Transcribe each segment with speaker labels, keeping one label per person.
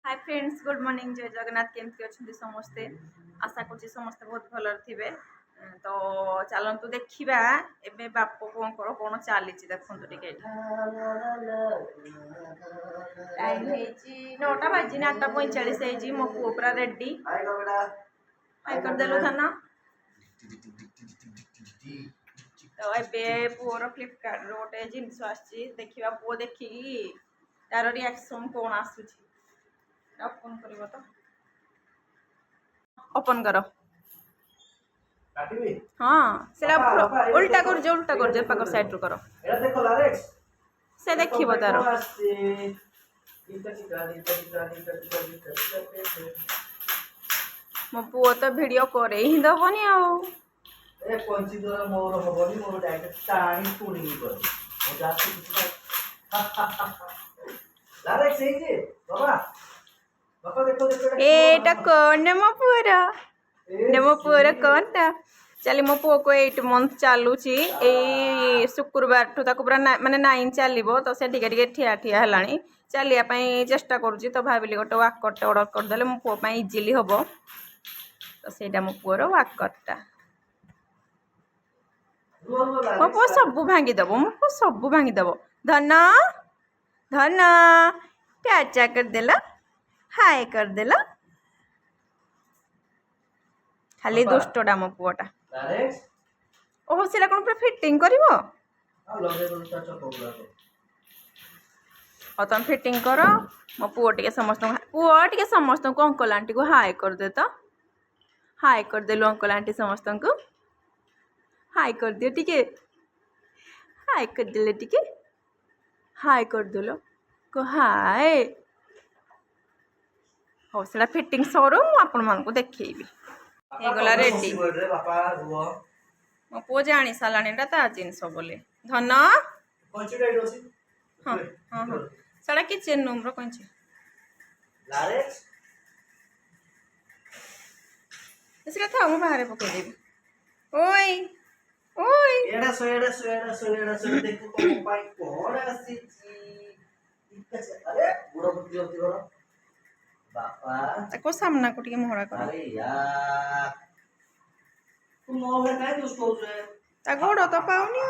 Speaker 1: hi friends good morning जय जगन्नाथ केमती अच्छे समस्ते आशा कर समस्ते बहुत भल थे तो चलतु देखा एबे बाप कौन कौन चली देखु टे टाइम नौटा बाजी 8:45 मो पु पूरा रेडी हाई करदेलु थाना तो ए पुअर फ्लिपकार्ट गोटे जिनस देखा पुओ देखिकी तार रिएक्शन कौन आसूची ओपन करिवो तो ओपन करो हाँ सेला उल्टा कर जो पाक साइड रू करो
Speaker 2: एला देखो लारेक्स
Speaker 1: से देखिबो तार मो पुओ तो वीडियो करे ही दबनी आ
Speaker 2: ए पंची द्वारा मोर हबनी मोर डायरेक्ट टाणी पुणी कर मो जाति लारेक्स हे जे बाबा बाबा देखो देखो
Speaker 1: एटा कौन ने मो पुअर कौन ता चली मो पुओ को 8 मंथ चलुची ए शुक्रवार ठू ताको पूरा माने 9 चलिबो तो से टिके टिके ठिया ठिया हलाणी चलिया पई चेष्टा करूची तो भाबिली गोटे वाकरटे ऑर्डर कर देले मो पुओ पई इजीली हबो तो सेटा मो पुओर वाकरटा मो पुओ सब भांगी दबो मो पुओ सब भांगी दबो धन धन टाचा कर देला हाय कर देला खाली दुष्टटा मो पुओटा
Speaker 2: लारेक्स
Speaker 1: ओहो सेला कोन पूरा फिटिंग करिवो
Speaker 2: आ लगे बोलता चकोगला को
Speaker 1: और तुम फिटिंग करो मो पुओ टिके समस्त को अंकल आंटी को हाय कर दे तो हाय कर देलु अंकल आंटी समस्त को हाय कर दियो टिके हाय कर देले टिके हाय कर देलो को हाय हो सेला फिटिंग सरो मु आपन मन को देखैबी हे गला रेडी
Speaker 2: बापा रुओ
Speaker 1: मो पुओ जानी सालानी ता जिनस बोले धन
Speaker 2: पंची डाइट होसी
Speaker 1: हाँ हाँ हाँ साड़ा किचन रूम रो कंची
Speaker 2: लारेक्स
Speaker 1: इसला था मु बाहर पके देबी ओय ओय
Speaker 2: एड़ा सो देखो को पाई कोन आसी अरे बुढ़ो बुद्धि होती करो बापा
Speaker 1: ताको सामना को टिके मोहरा करो
Speaker 2: अरे यार तुम मोह काय दोस्त हो रे
Speaker 1: ता गोड़ तो पाउनी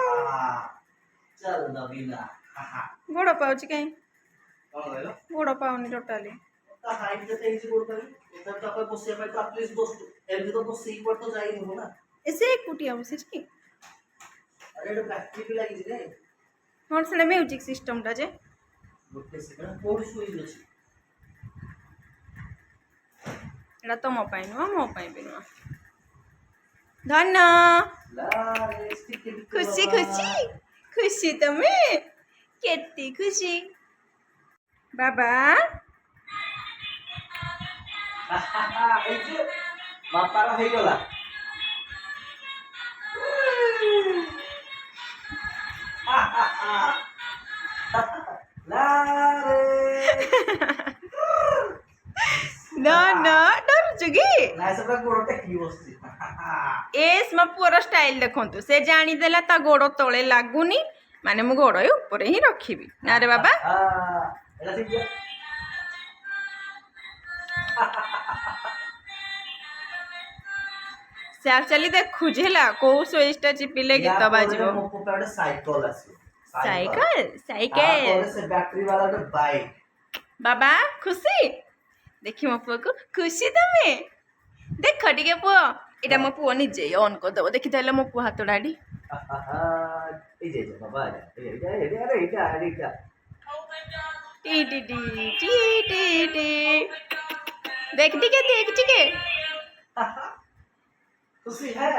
Speaker 2: चल नवीना
Speaker 1: गोड़ पाउची काई
Speaker 2: कौन कहलो
Speaker 1: गोड़ पाउनी टोटली
Speaker 2: ता हाइट जते इजी गोड़ पाई इधर तो कोई बसिया पाई तो एटलीस्ट दोस्त एमती तो बस सीट पर तो जाई नहीं हो ना
Speaker 1: ऐसे कुटिया बसे छी
Speaker 2: अरे एटा बैटरी भी लागी रे
Speaker 1: और सेले म्यूजिक सिस्टम ता जे
Speaker 2: गोटे सेकंड कोड सुई अछि
Speaker 1: एटा तो मो पाई नुआ मो पाई बिनुआ धन
Speaker 2: लारेक्स
Speaker 1: खुशी खुशी खुशी तमे केती खुशी बाबा
Speaker 2: এই যে বাপারা হয়ে গলা
Speaker 1: ना ना डर जुगी
Speaker 2: না সবটা গোড়টা কি বসছি
Speaker 1: एस मो पुअर स्टाइल देखंतु से जानी देला ता गोड़ तळे लागुनी माने मु गोड़ ऊपर ही रखिबी ना रे बाबा
Speaker 2: এটা ঠিক আছে
Speaker 1: से एक्चुअली देखु जेला को स्विचटा चिपिले गीत बाजबो
Speaker 2: ମୋ ପାଖରେ ସାଇକେଲ ଆସିବ
Speaker 1: साइकिल साइकिल
Speaker 2: ତାପରେ ସେ ବ୍ୟାଟରୀ वाला ଗୋଟେ ବାଇକ୍
Speaker 1: बाबा खुशी देखि मो पुओ को खुशी तमे देख टिके पुओ एटा मो पुओ निजे ऑन कर दबो देखि ताले मो पुओ हाथ डाडी
Speaker 2: এই যে বাবা এটা
Speaker 1: T T T T T T देख टिके
Speaker 2: खुशी है